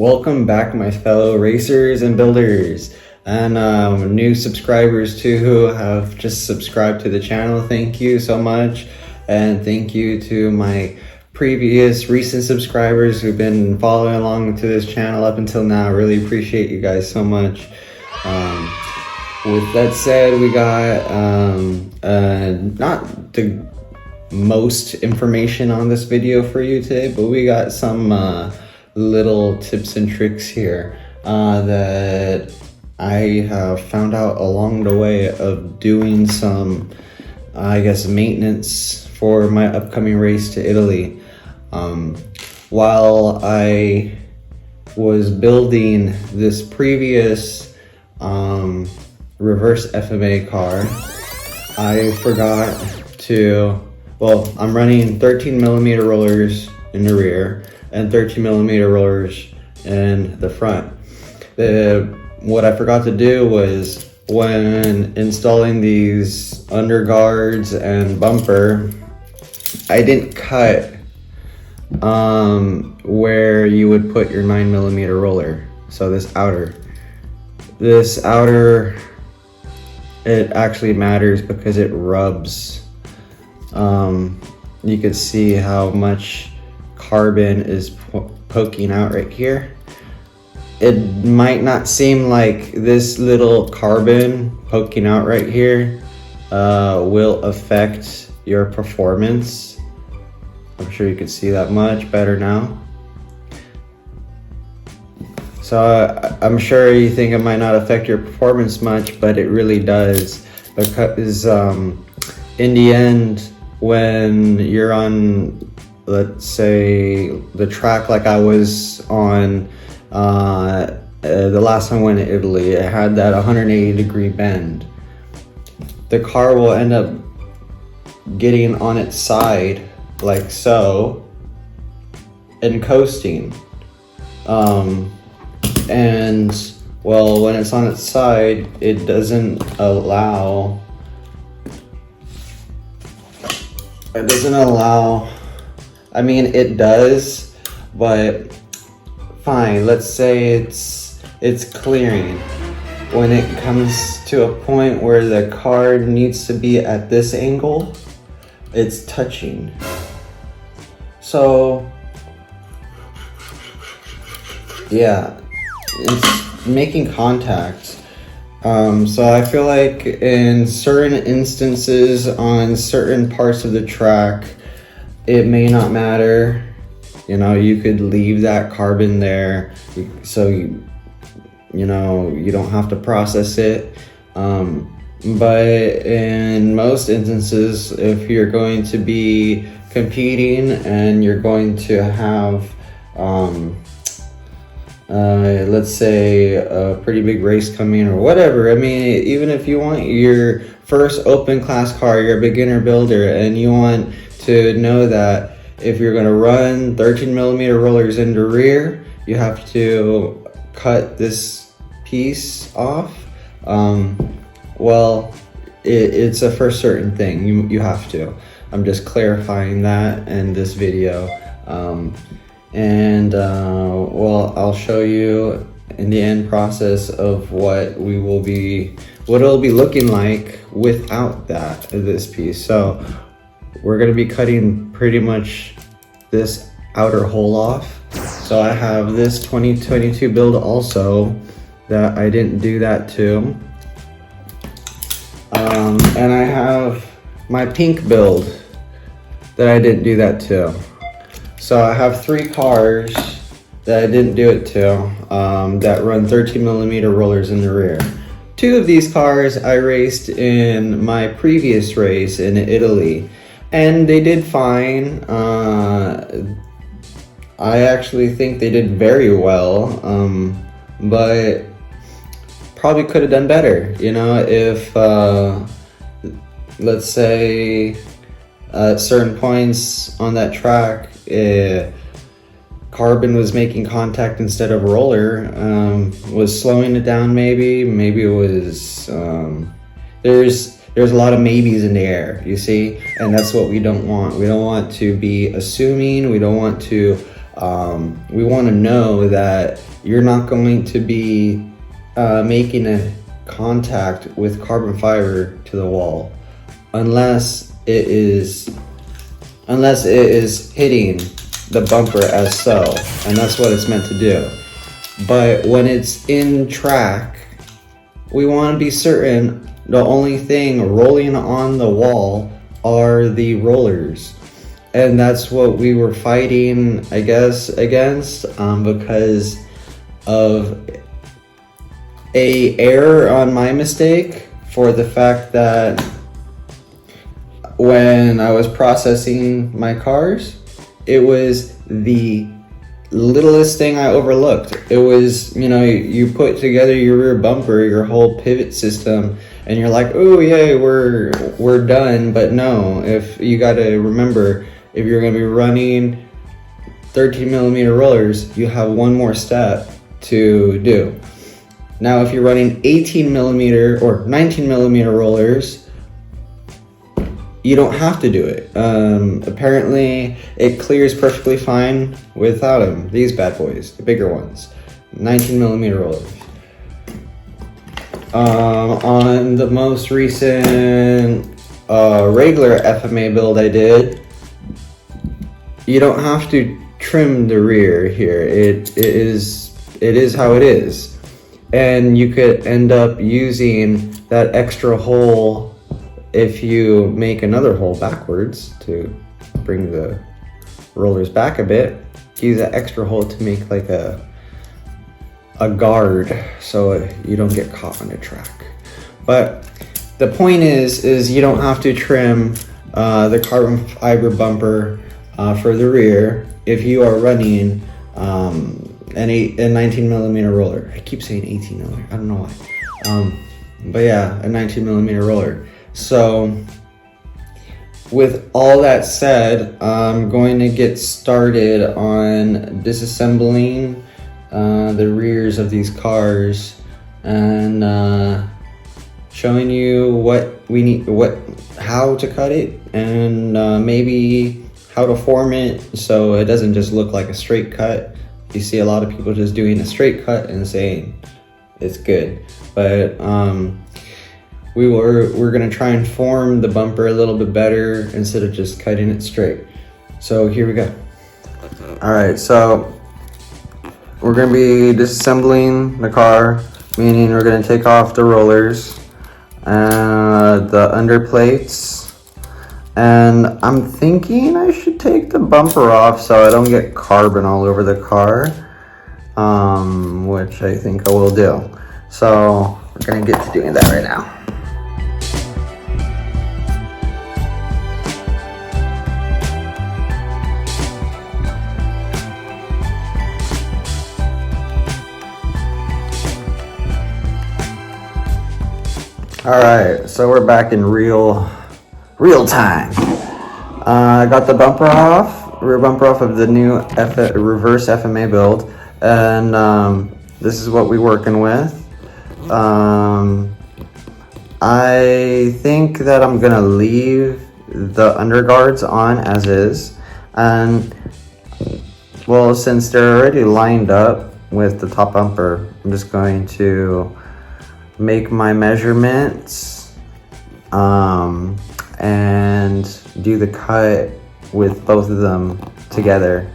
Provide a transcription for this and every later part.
Welcome back, my fellow racers and builders, and new subscribers too who have just subscribed to the channel. Thank you so much, and thank you to my previous recent subscribers who've been following along to this channel up until now. I really appreciate you guys so much. With that said, we got not the most information on this video for you today, but we got some little tips and tricks here that I have found out along the way of doing some, I guess, maintenance for my upcoming race to Italy. While I was building this previous reverse FMA car, I forgot to, well, I'm running 13mm rollers in the rear and 13mm rollers in the front. What I forgot to do was, when installing these underguards and bumper, I didn't cut where you would put your 9mm roller. So this outer, it actually matters because it rubs. You can see how much carbon is poking out right here. It might not seem like this little carbon poking out right here will affect your performance. I'm sure you can see that much better now. So I'm sure you think it might not affect your performance much, but it really does, because in the end, when you're on, let's say, the track like I was on the last time I went to Italy, it had that 180-degree bend. The car will end up getting on its side like so and coasting. And well, when it's on its side, it doesn't allow, I mean, it does, but fine, let's say it's clearing. When it comes to a point where the car needs to be at this angle, it's touching. So yeah, it's making contact. So I feel like in certain instances on certain parts of the track, it may not matter. You know, you could leave that carbon there so you don't have to process it. But in most instances, if you're going to be competing and you're going to have let's say a pretty big race coming or whatever. I mean, even if you want your first open class car, you're a beginner builder, and you want to know that if you're going to run 13mm rollers in the rear, you have to cut this piece off. Well, it's a for certain thing. You have to. I'm just clarifying that in this video. Well, I'll show you in the end process of what it'll be looking like without this piece. So we're going to be cutting pretty much this outer hole off. So I have this 2022 build also that I didn't do that to. And I have my pink build that I didn't do that to. So I have 3 cars that I didn't do it to that run 13mm rollers in the rear. 2 of these cars I raced in my previous race in Italy, and they did fine. I actually think they did very well, but probably could have done better. You know, if let's say at certain points on that track, carbon was making contact instead of roller, was slowing it down. Maybe it was there's a lot of maybes in the air, you see, and that's what we don't want. We don't want to be assuming. We don't want to We want to know that you're not going to be making a contact with carbon fiber to the wall unless it is hitting the bumper as so, and that's what it's meant to do. But when it's in track, we want to be certain the only thing rolling on the wall are the rollers. And that's what we were fighting, I guess, against, because of a error on my mistake, for the fact that when I was processing my cars, it was the littlest thing I overlooked. It was, you put together your rear bumper, your whole pivot system, and you're like, oh yeah, we're done. But no, if you got to remember, if you're going to be running 13 millimeter rollers, you have one more step to do. Now, if you're running 18 millimeter or 19 millimeter rollers, you don't have to do it. Apparently, it clears perfectly fine without them. These bad boys, the bigger ones, 19 millimeter rollers. On the most recent regular FMA build I did, you don't have to trim the rear here. It is how it is, and you could end up using that extra hole if you make another hole backwards to bring the rollers back a bit. Use that extra hole to make like a guard so you don't get caught on the track. But the point is you don't have to trim the carbon fiber bumper for the rear if you are running a 19 millimeter roller. I keep saying 18 millimeter, I don't know why. But yeah, a 19 millimeter roller. So with all that said, I'm going to get started on disassembling the rears of these cars and showing you what we need, how to cut it, and maybe how to form it so it doesn't just look like a straight cut. You see a lot of people just doing a straight cut and saying it's good, but we're gonna try and form the bumper a little bit better instead of just cutting it straight. So here we go. All right, so we're gonna be disassembling the car, meaning we're gonna take off the rollers, the under plates, and I'm thinking I should take the bumper off so I don't get carbon all over the car, which I think I will do. So we're gonna get to doing that right now. All right, so we're back in real time. I got the bumper off, rear bumper off of the new reverse FMA build, and this is what we're working with. I think that I'm gonna leave the underguards on as is, and well, since they're already lined up with the top bumper, I'm just going to make my measurements and do the cut with both of them together,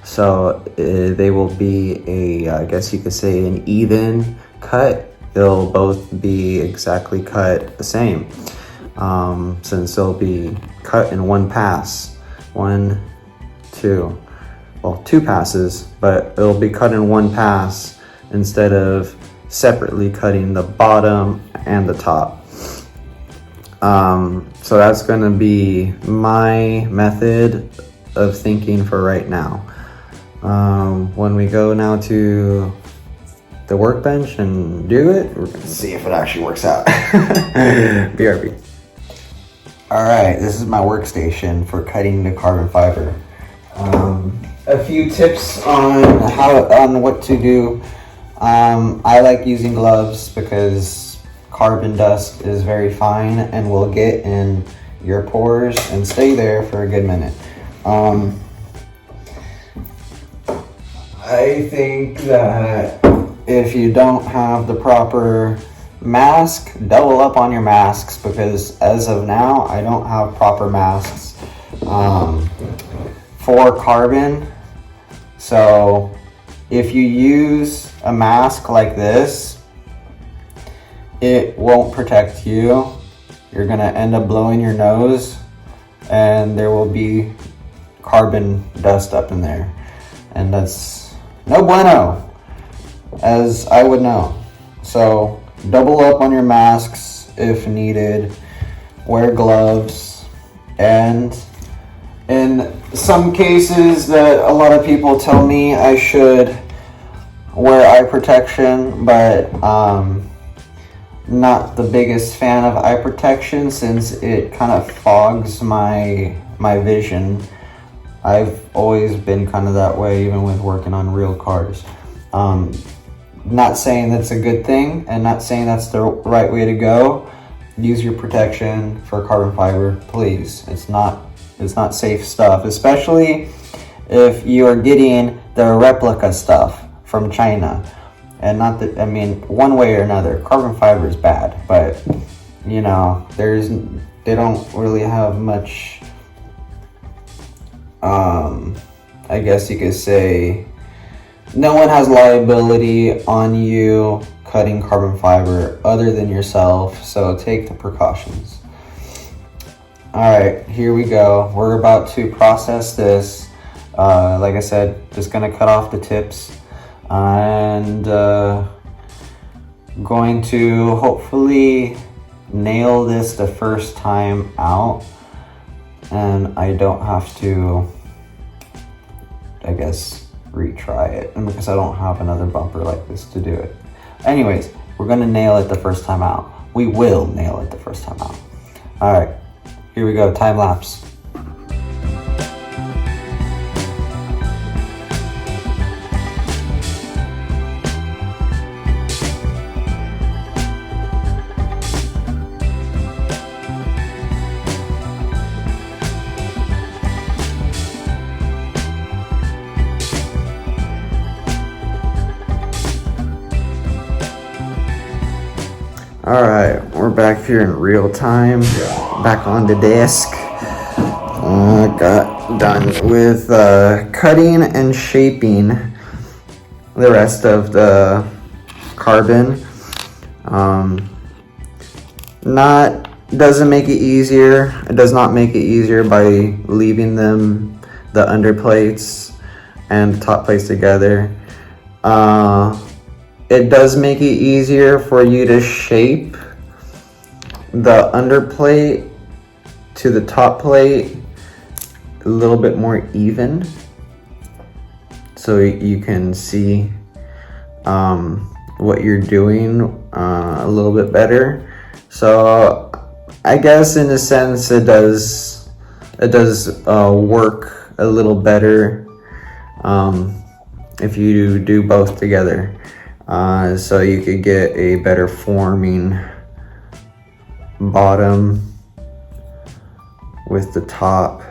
so they will be I guess you could say an even cut. They'll both be exactly cut the same, since they'll be cut in one pass. Two passes, but it'll be cut in one pass instead of separately cutting the bottom and the top. So that's going to be my method of thinking for right now. When we go now to the workbench and do it, we're going to see if it actually works out. BRB. Alright, this is my workstation for cutting the carbon fiber. A few tips on what to do. I like using gloves because carbon dust is very fine and will get in your pores and stay there for a good minute. I think that if you don't have the proper mask, double up on your masks, because as of now, I don't have proper masks for carbon. So if you use a mask like this, it won't protect you. You're gonna end up blowing your nose, and there will be carbon dust up in there, and that's no bueno, as I would know. So double up on your masks if needed, wear gloves, and in some cases that a lot of people tell me I should wear eye protection, but not the biggest fan of eye protection since it kind of fogs my vision. I've always been kind of that way, even with working on real cars. Not saying that's a good thing, and not saying that's the right way to go. Use your protection for carbon fiber, please. It's not safe stuff, especially if you are getting the replica stuff from China. And not that, I mean, one way or another, carbon fiber is bad, but you know, they don't really have much, I guess you could say, no one has liability on you cutting carbon fiber other than yourself, so take the precautions. Alright, here we go. We're about to process this. Like I said, just gonna cut off the tips, and going to hopefully nail this the first time out, and I don't have to, I guess, retry it, and because I don't have another bumper like this to do it. Anyways, we're gonna nail it the first time out. We will nail it the first time out. Alright, here we go, time lapse. Alright, we're back here in real time, back on the desk. Got done with cutting and shaping the rest of the carbon. Doesn't make it easier. It does not make it easier by leaving them, the underplates and the top plates together. It does make it easier for you to shape the underplate to the top plate a little bit more even, so you can see what you're doing a little bit better. So I guess in a sense it does work a little better if you do both together. So you could get a better forming bottom with the top.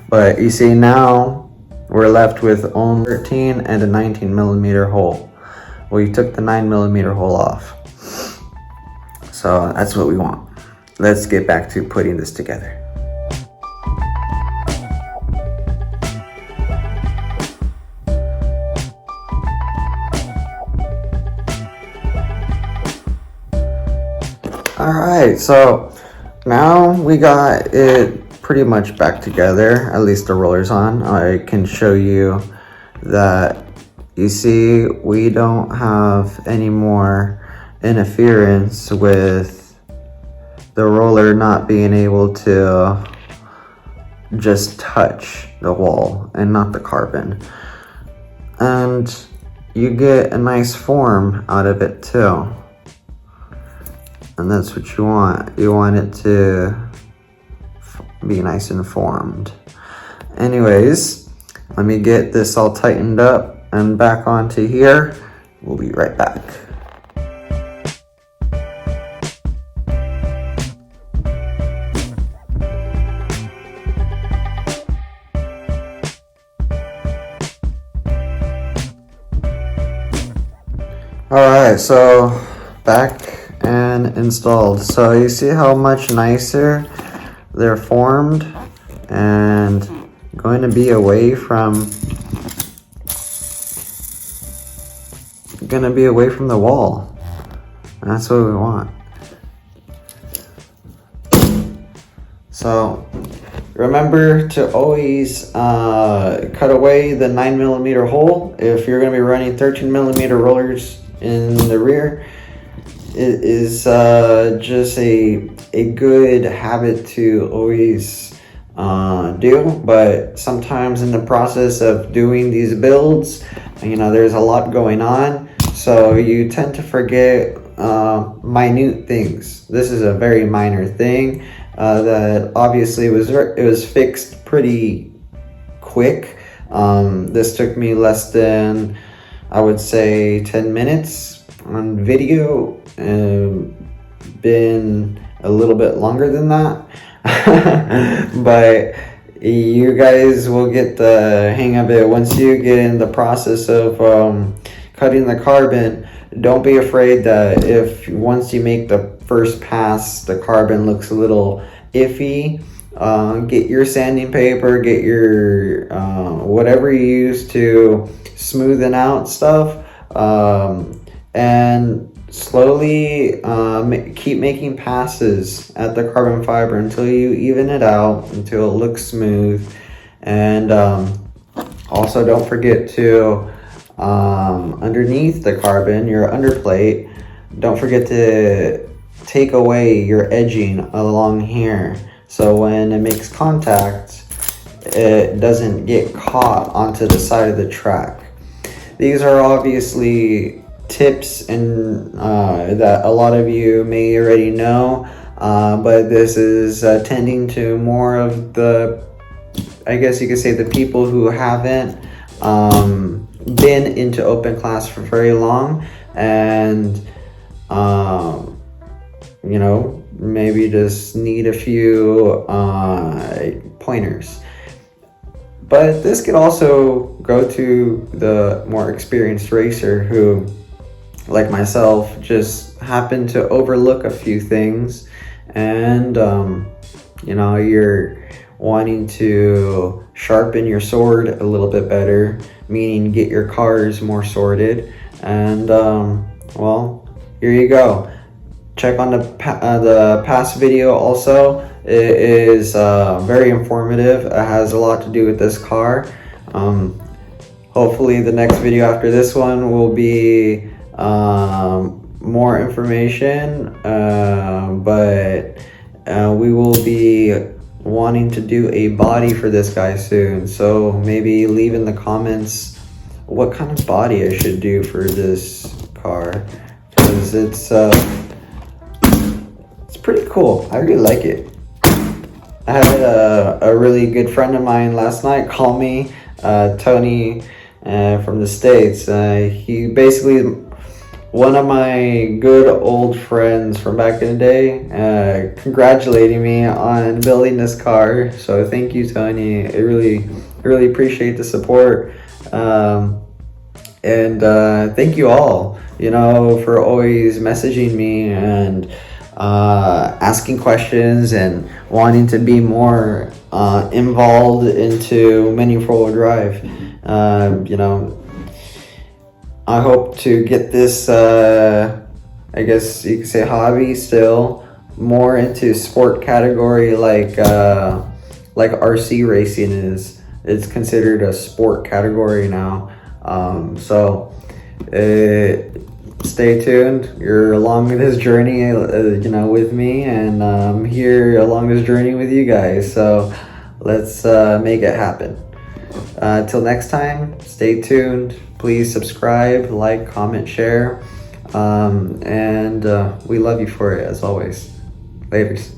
But you see, now we're left with only 13 and a 19 millimeter hole. We took the 9 millimeter hole off. So that's what we want. Let's get back to putting this together. Alright, so now we got it pretty much back together, at least the roller's on. I can show you that, you see, we don't have any more interference with the roller not being able to just touch the wall and not the carbon. And you get a nice form out of it too. And that's what you want. You want it to be nice and formed. Anyways, let me get this all tightened up and back onto here. We'll be right back. Alright, so back and installed. So you see how much nicer they're formed and going to be away from the wall. That's what we want. So remember to always cut away the 9mm hole if you're going to be running 13mm rollers in the rear. It is just a good habit to always do, but sometimes in the process of doing these builds, there's a lot going on, so you tend to forget minute things. This is a very minor thing that obviously it was fixed pretty quick. This took me less than, I would say, 10 minutes on video, been a little bit longer than that. But you guys will get the hang of it once you get in the process of cutting the carbon. Don't be afraid that if once you make the first pass the carbon looks a little iffy, get your sanding paper, get your whatever you use to smoothen out stuff, and slowly keep making passes at the carbon fiber until you even it out, until it looks smooth. And also don't forget to underneath the carbon, your underplate, don't forget to take away your edging along here, so when it makes contact it doesn't get caught onto the side of the track. These are obviously tips and that a lot of you may already know, but this is tending to more of the, I guess you could say, the people who haven't been into open class for very long, and maybe just need a few pointers. But this could also go to the more experienced racer who, like myself, just happen to overlook a few things, and you're wanting to sharpen your sword a little bit better, meaning get your cars more sorted. And well, here you go. Check on the past video also. It is very informative. It has a lot to do with this car. Hopefully the next video after this one will be more information, but we will be wanting to do a body for this guy soon, so maybe leave in the comments what kind of body I should do for this car, because it's pretty cool. I really like it. I had a really good friend of mine last night call me, Tony from the States. He basically, one of my good old friends from back in the day, congratulating me on building this car. So thank you, Tony. I really appreciate the support. And thank you all, for always messaging me and asking questions and wanting to be more involved into Mini 4-wheel drive. I hope to get this, I guess you could say, hobby still more into sport category, like RC racing is. It's considered a sport category now. So stay tuned. You're along this journey, with me, and I'm here along this journey with you guys. So let's make it happen. Till next time, stay tuned. Please subscribe, like, comment, share, and we love you for it as always. Laters.